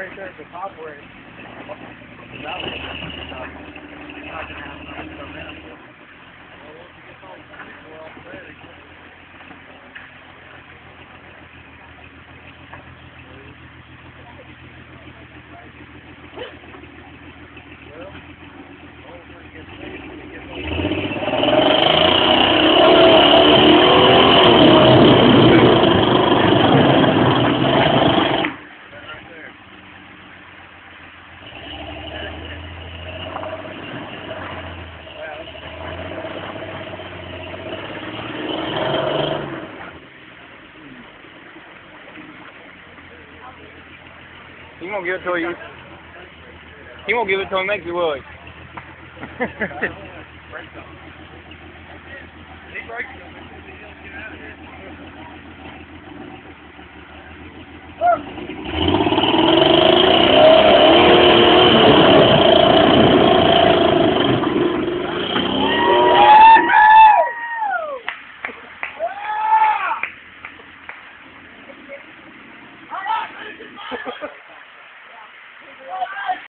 right there at the top where it's that way. Not gonna have much momentum. Well, once you get all the people off there, He won't give it to you. He won't give it to him, makes you wood. he breaks them.